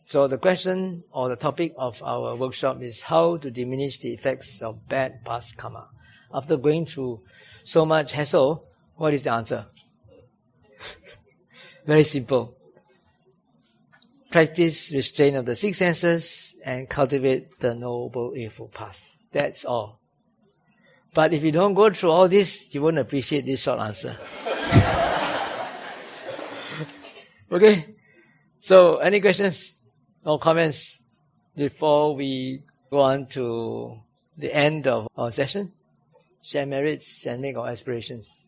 So the question or the topic of our workshop is how to diminish the effects of bad past karma. After going through so much hassle, what is the answer? Very simple. Practice restraint of the six senses and cultivate the noble eightfold path. That's all. But if you don't go through all this, you won't appreciate this short answer. Okay? So, any questions or comments before we go on to the end of our session? Share merits and make our aspirations.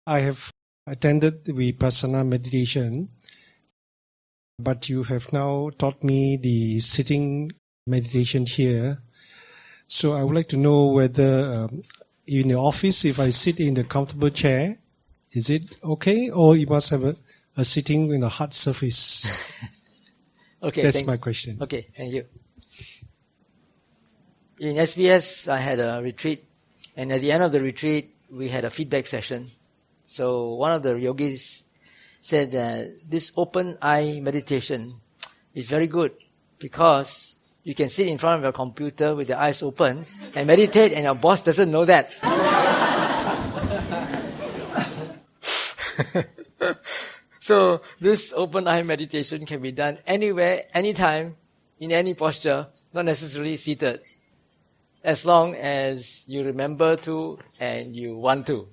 I have attended the Vipassana meditation, but you have now taught me the sitting meditation here. So I would like to know whether in the office, if I sit in the comfortable chair, is it okay, or you must have a sitting in a hard surface? Okay, that's my question. Okay, thank you. In SBS, I had a retreat, and at the end of the retreat, we had a feedback session. So one of the yogis said that this open eye meditation is very good because you can sit in front of your computer with your eyes open and meditate, and your boss doesn't know that. So this open eye meditation can be done anywhere, anytime, in any posture, not necessarily seated, as long as you remember to and you want to.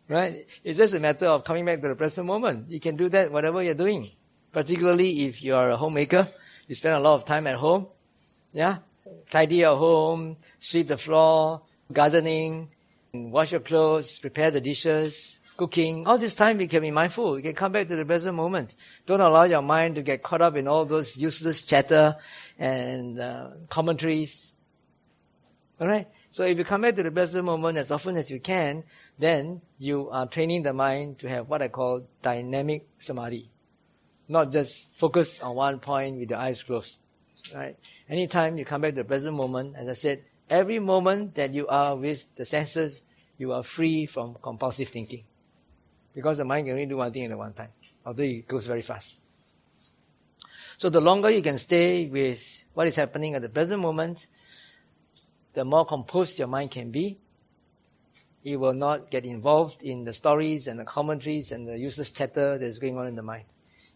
Right? It's just a matter of coming back to the present moment. You can do that whatever you're doing. Particularly if you are a homemaker, you spend a lot of time at home. Yeah? Tidy your home, sweep the floor, gardening, wash your clothes, prepare the dishes, cooking. All this time you can be mindful. You can come back to the present moment. Don't allow your mind to get caught up in all those useless chatter and commentaries. Alright? So if you come back to the present moment as often as you can, then you are training the mind to have what I call dynamic samadhi. Not just focus on one point with your eyes closed. Right? Anytime you come back to the present moment, as I said, every moment that you are with the senses, you are free from compulsive thinking. Because the mind can only do one thing at one time, although it goes very fast. So the longer you can stay with what is happening at the present moment, the more composed your mind can be. It will not get involved in the stories and the commentaries and the useless chatter that is going on in the mind.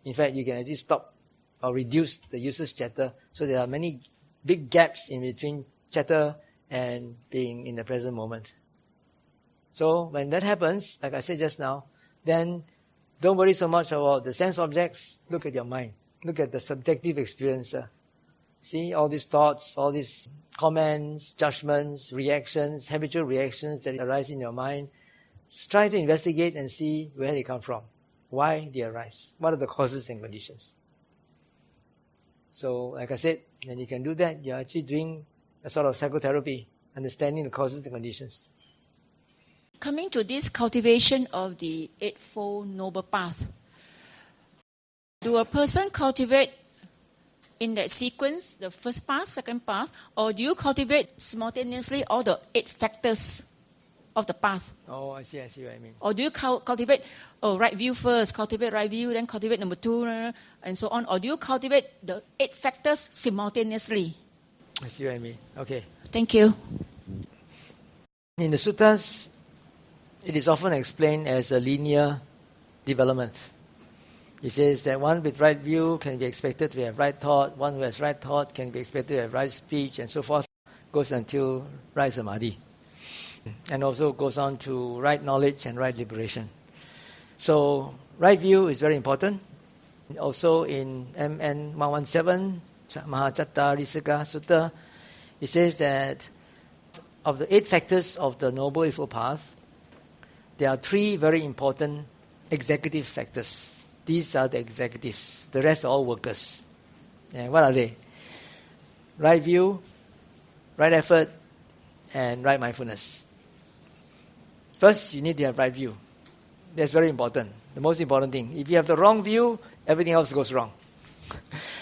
In fact, you can actually stop or reduce the useless chatter. So there are many big gaps in between chatter and being in the present moment. So when that happens, like I said just now, then don't worry so much about the sense objects. Look at your mind. Look at the subjective experience. See all these thoughts, all these comments, judgments, reactions, habitual reactions that arise in your mind. Just try to investigate and see where they come from. Why they arise. What are the causes and conditions. So, like I said, when you can do that, you're actually doing a sort of psychotherapy, understanding the causes and conditions. Coming to this cultivation of the Eightfold Noble Path, do a person cultivate in that sequence, the first path, second path, or do you cultivate simultaneously all the 8 factors of the path? Oh, I see what I mean. Or do you cultivate right view first, cultivate right view, then cultivate number 2, and so on? Or do you cultivate the 8 factors simultaneously? I see what I mean. Okay. Thank you. In the suttas, it is often explained as a linear development. It says that one with right view can be expected to have right thought, one who has right thought can be expected to have right speech, and so forth, goes until right samadhi. And also goes on to right knowledge and right liberation. So, right view is very important. Also in MN 117, Mahachattarisaka Sutta, it says that of the 8 factors of the Noble Eightfold Path, there are 3 very important executive factors. These are the executives. The rest are all workers. And what are they? Right view, right effort, and right mindfulness. First, you need to have right view. That's very important. The most important thing. If you have the wrong view, everything else goes wrong.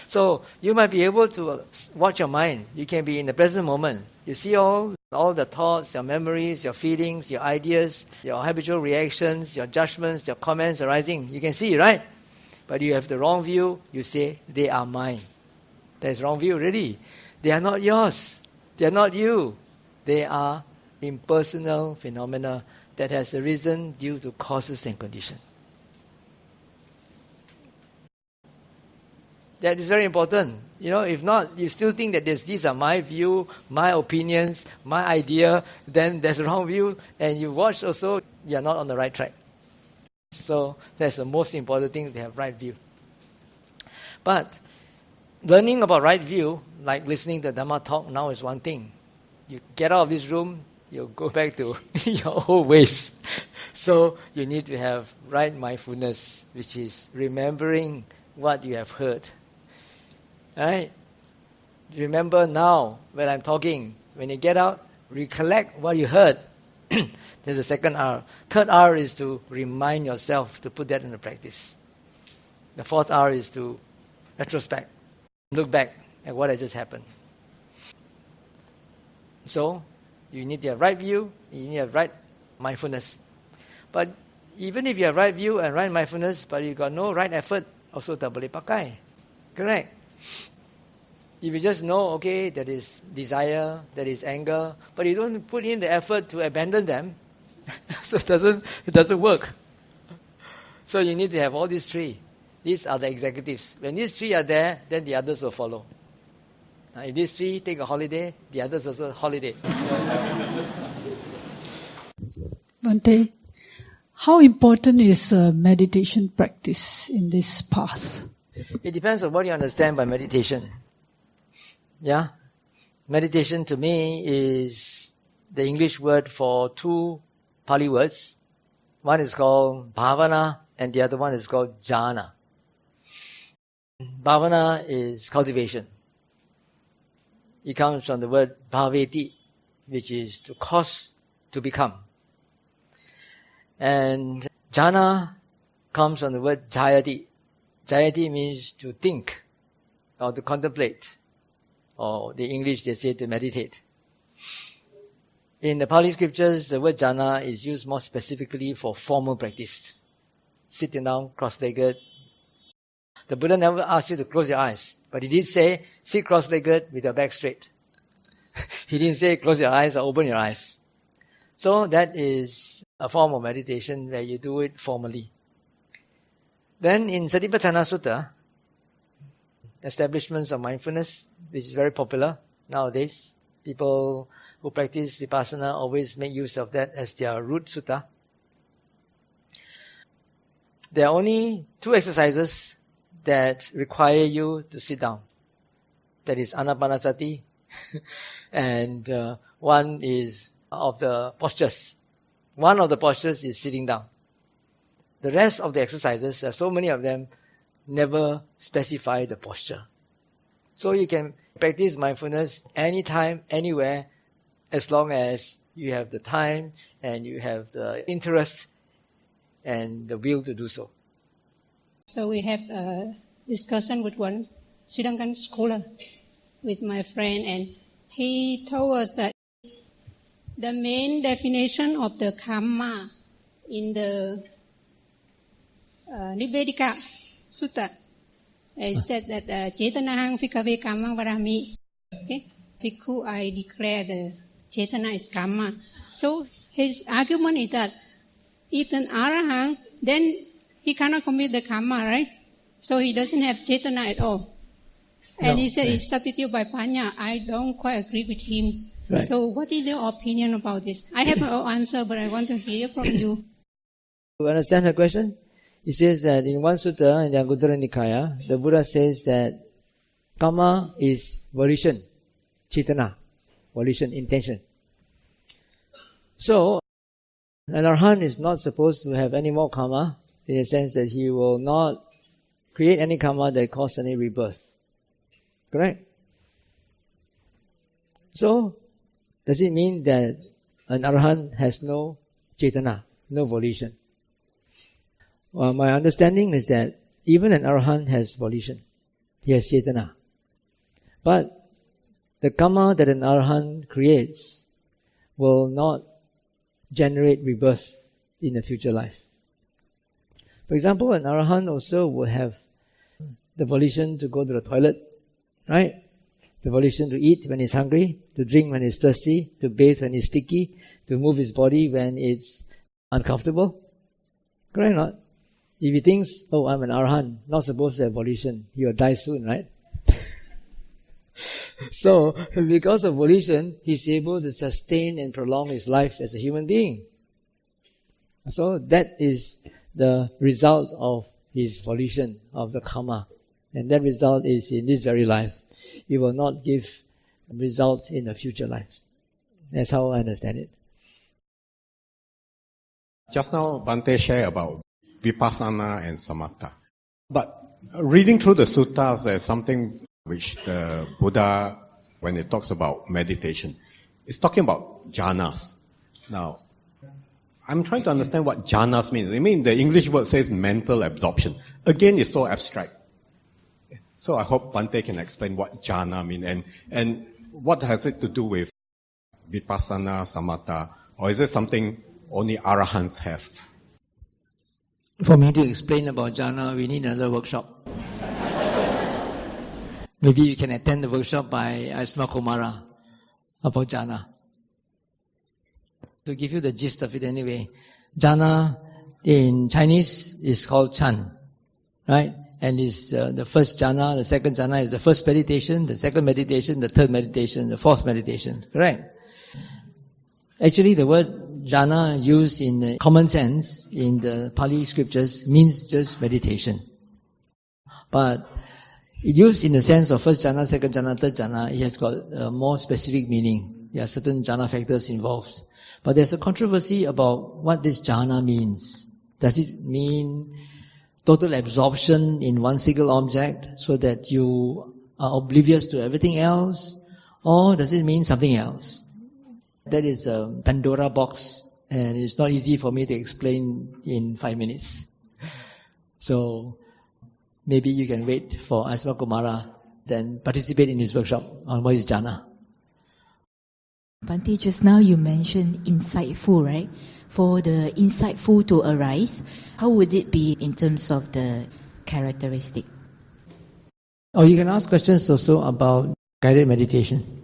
So you might be able to watch your mind. You can be in the present moment. You see all the thoughts, your memories, your feelings, your ideas, your habitual reactions, your judgments, your comments arising. You can see, right? But you have the wrong view. You say, they are mine. That's wrong view, really. They are not yours. They are not you. They are impersonal phenomena that has arisen due to causes and conditions. That is very important. If not, you still think that these are my view, my opinions, my idea, then there's a wrong view, and you watch also, you're not on the right track. So that's the most important thing, to have right view. But learning about right view, like listening to Dhamma talk now, is one thing. You get out of this room, you'll go back to your old ways. So you need to have right mindfulness, which is remembering what you have heard. Right? Remember now when I'm talking. When you get out, recollect what you heard. There's the second R. Third R is to remind yourself to put that into practice. The fourth R is to retrospect. Look back at what had just happened. So, you need to have right view, you need to have right mindfulness. But even if you have right view and right mindfulness, but you got no right effort, also tak boleh pakai. Correct? If you just know, okay, that is desire, that is anger, but you don't put in the effort to abandon them, so it doesn't work. So you need to have all these three. These are the executives. When these three are there, then the others will follow. If these three take a holiday, the others also holiday. Bhante, how important is meditation practice in this path? It depends on what you understand by meditation. Yeah? Meditation to me is the English word for two Pali words. One is called bhavana and the other one is called jhāna. Bhavana is cultivation. It comes from the word bhaveti, which is to cause to become. And jhāna comes from the word jhāyati. Jhāyati means to think or to contemplate. Or the English they say to meditate. In the Pali scriptures, the word jhāna is used more specifically for formal practice. Sitting down, cross-legged. The Buddha never asked you to close your eyes, but he did say, sit cross-legged with your back straight. He didn't say close your eyes or open your eyes. So that is a form of meditation where you do it formally. Then in Satipatthana Sutta, establishments of mindfulness, which is very popular nowadays. People who practice vipassana always make use of that as their root sutta. There are only two exercises that require you to sit down. That is anapanasati and one is of the postures. One of the postures is sitting down. The rest of the exercises, there are so many of them, never specify the posture. So you can practice mindfulness anytime, anywhere, as long as you have the time and you have the interest and the will to do so. So we have a discussion with one Sri Lankan scholar, with my friend, and he told us that the main definition of the karma in the Nibbedika Sutta, it said that cetanā bhikkhave kammang varami. Okay, bhikkhu, I declare the cetanā is karma. So his argument is that if an arahant, then he cannot commit the karma, right? So he doesn't have cetanā at all. And he said it's substituted by panya. I don't quite agree with him. Right. So what is your opinion about this? I have no answer, but I want to hear from you. You understand her question? He says that in one sutta in the Anguttara Nikaya, the Buddha says that karma is volition, cetanā, volition, intention. So, an arahant is not supposed to have any more karma, in the sense that he will not create any karma that causes any rebirth. Correct? So, does it mean that an arahant has no cetanā, no volition? Well, my understanding is that even an arahant has volition. He has cetanā. But the karma that an arahant creates will not generate rebirth in a future life. For example, an arahant also will have the volition to go to the toilet, right? The volition to eat when he's hungry, to drink when he's thirsty, to bathe when he's sticky, to move his body when it's uncomfortable. Correct or not? If he thinks, oh, I'm an arahant, not supposed to have volition, he will die soon, right? So, because of volition, he's able to sustain and prolong his life as a human being. So, that is the result of his volition, of the karma. And that result is in this very life. It will not give result in a future life. That's how I understand it. Just now, Bhante shared about vipassana and samatha. But reading through the suttas, there's something which the Buddha, when it talks about meditation, is talking about jhanas. Now, I'm trying to understand what jhanas means. I mean, the English word says mental absorption. Again, it's so abstract. So I hope Bhante can explain what jhana means and what has it to do with vipassana, samatha, or is it something only arahants have? For me to explain about jhana, we need another workshop. Maybe you can attend the workshop by Asma Kumara about jhana. To give you the gist of it anyway, jhana in Chinese is called chan, right? And is the first jhana, the second jhana is the first meditation, the second meditation, the third meditation, the fourth meditation, correct? Actually, the word jhana used in the common sense in the Pali scriptures means just meditation. But it used in the sense of first jhana, second jhana, third jhana, it has got a more specific meaning. There are certain jhana factors involved. But there's a controversy about what this jhana means. Does it mean total absorption in one single object so that you are oblivious to everything else? Or does it mean something else? That is a Pandora box, and it's not easy for me to explain in 5 minutes. So maybe you can wait for Asma Kumara, then participate in his workshop on what is jhana. Bhante, just now you mentioned insightful, right? For the insightful to arise, how would it be in terms of the characteristic? Oh, you can ask questions also about guided meditation.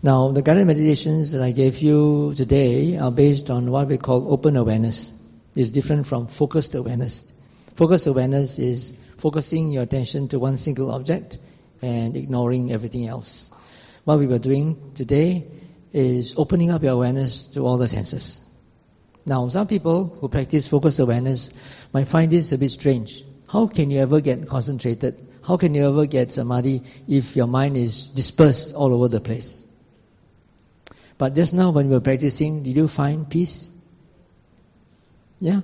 Now, the guided meditations that I gave you today are based on what we call open awareness. It's different from focused awareness. Focused awareness is focusing your attention to one single object and ignoring everything else. What we were doing today is opening up your awareness to all the senses. Now, some people who practice focused awareness might find this a bit strange. How can you ever get concentrated? How can you ever get samadhi if your mind is dispersed all over the place? But just now when we were practicing, did you find peace? Yeah.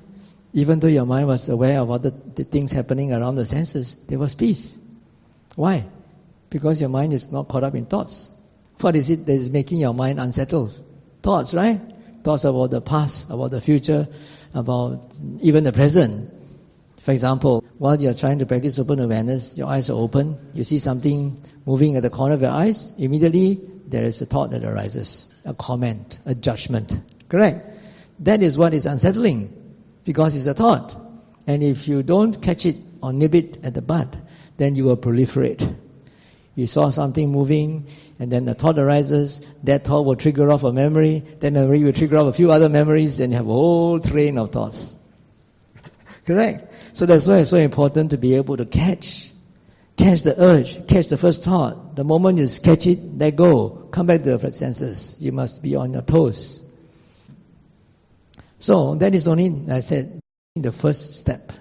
Even though your mind was aware of all the things happening around the senses, there was peace. Why? Because your mind is not caught up in thoughts. What is it that is making your mind unsettled? Thoughts, right? Thoughts about the past, about the future, about even the present. For example, while you're trying to practice open awareness, your eyes are open, you see something moving at the corner of your eyes, immediately there is a thought that arises, a comment, a judgment. Correct? That is what is unsettling, because it's a thought. And if you don't catch it or nib it at the bud, then you will proliferate. You saw something moving, and then the thought arises, that thought will trigger off a memory, that memory will trigger off a few other memories, and you have a whole train of thoughts. Correct? So that's why it's so important to be able to catch the urge, catch the first thought. The moment you catch it, let go. Come back to the senses. You must be on your toes. So that is only, I said, the first step.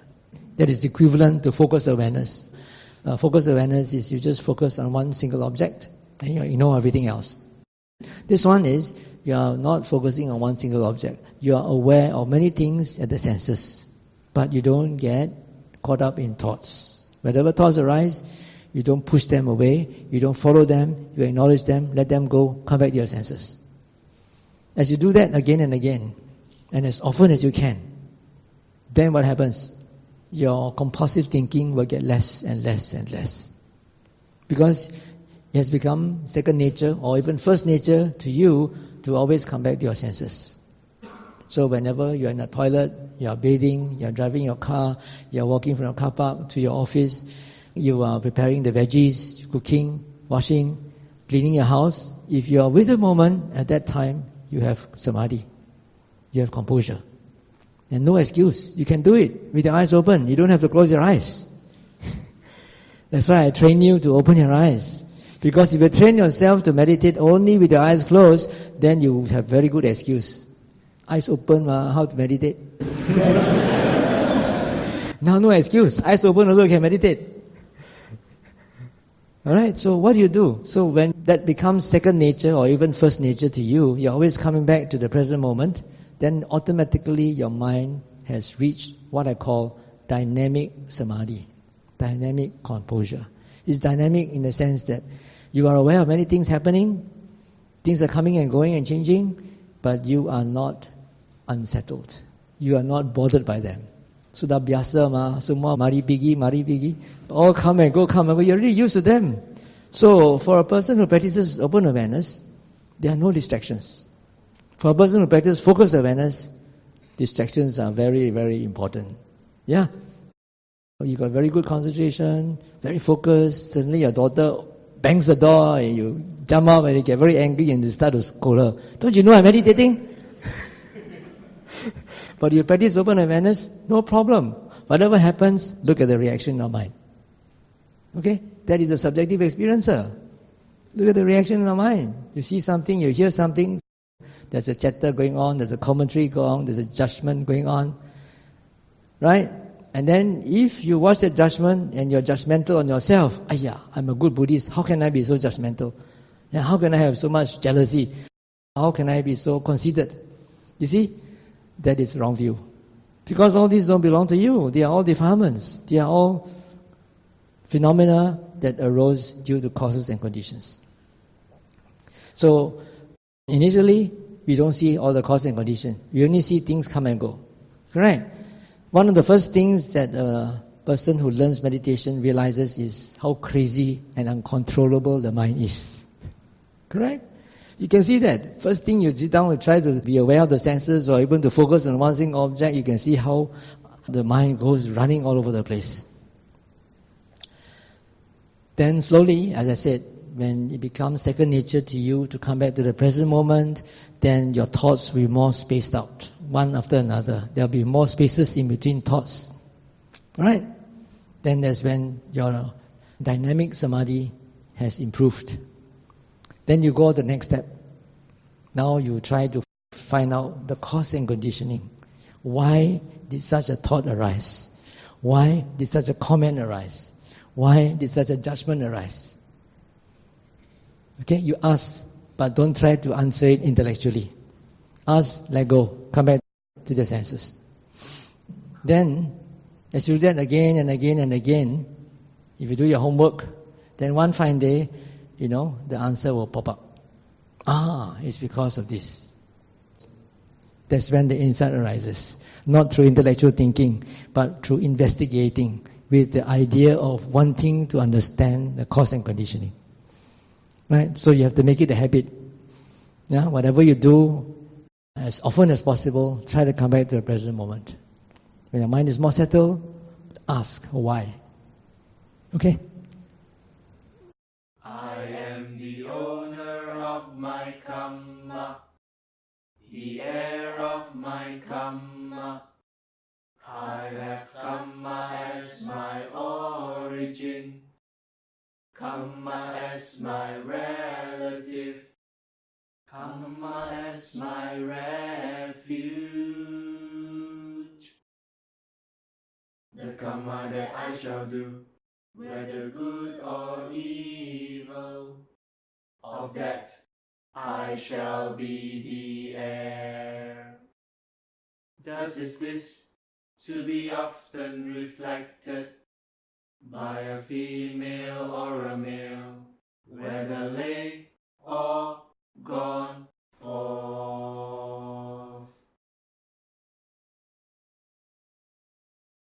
That is equivalent to focus awareness. Focus awareness is you just focus on one single object and you ignore everything else. This one is you are not focusing on one single object. You are aware of many things at the senses, but you don't get caught up in thoughts. Whenever thoughts arise, you don't push them away, you don't follow them, you acknowledge them, let them go, come back to your senses. As you do that again and again, and as often as you can, then what happens? Your compulsive thinking will get less and less and less. Because it has become second nature or even first nature to you to always come back to your senses. So whenever you're in the toilet, you're bathing, you're driving your car, you're walking from your car park to your office, you are preparing the veggies, cooking, washing, cleaning your house. If you are with the moment, at that time, you have samadhi. You have composure. And no excuse. You can do it with your eyes open. You don't have to close your eyes. That's why I train you to open your eyes. Because if you train yourself to meditate only with your eyes closed, then you have very good excuse. Eyes open, how to meditate? Now no excuse. Eyes open also can meditate. Alright, so what do you do? So when that becomes second nature or even first nature to you, you're always coming back to the present moment, then automatically your mind has reached what I call dynamic samadhi, dynamic composure. It's dynamic in the sense that you are aware of many things happening, things are coming and going and changing, but you are not unsettled. You are not bothered by them. Sudah biasa semua mari pergi, all come and go, you're really used to them. So for a person who practices open awareness, there are no distractions. For a person who practices focused awareness, distractions are very, very important. Yeah. You got very good concentration, very focused, suddenly your daughter bangs the door and you jump up and you get very angry and you start to scold her. Don't you know I'm meditating? But you practice open awareness, no problem. Whatever happens, look at the reaction in your mind. Okay? That is a subjective experiencer. Look at the reaction in your mind. You see something, you hear something, there's a chatter going on, there's a commentary going on, there's a judgment going on. Right? And then if you watch that judgment and you're judgmental on yourself, I'm a good Buddhist, how can I be so judgmental? How can I have so much jealousy? How can I be so conceited? You see? That is wrong view. Because all these don't belong to you. They are all defilements. They are all phenomena that arose due to causes and conditions. So, initially, we don't see all the causes and conditions. We only see things come and go. Correct? One of the first things that a person who learns meditation realizes is how crazy and uncontrollable the mind is. Correct? You can see that. First thing you sit down and try to be aware of the senses or even to focus on one single object, you can see how the mind goes running all over the place. Then slowly, as I said, when it becomes second nature to you to come back to the present moment, then your thoughts will be more spaced out, one after another. There will be more spaces in between thoughts. Right? Then that's when your dynamic samadhi has improved. Then you go to the next step. Now you try to find out the cause and conditioning. Why did such a thought arise? Why did such a comment arise? Why did such a judgment arise? Okay, you ask, but don't try to answer it intellectually. Ask, let go, come back to the senses. Then, as you do that again and again and again, if you do your homework, then one fine day, the answer will pop up. It's because of this. That's when the insight arises. Not through intellectual thinking, but through investigating with the idea of wanting to understand the cause and conditioning. Right? So you have to make it a habit. Yeah? Whatever you do, as often as possible, try to come back to the present moment. When your mind is more settled, ask why. Okay? I am the owner of my karma, the heir of my karma. I have karma as my origin, karma as my relative, karma as my refuge. The karma that I shall do, whether good or evil, of that I shall be the heir. Thus is this to be often reflected by a female or a male.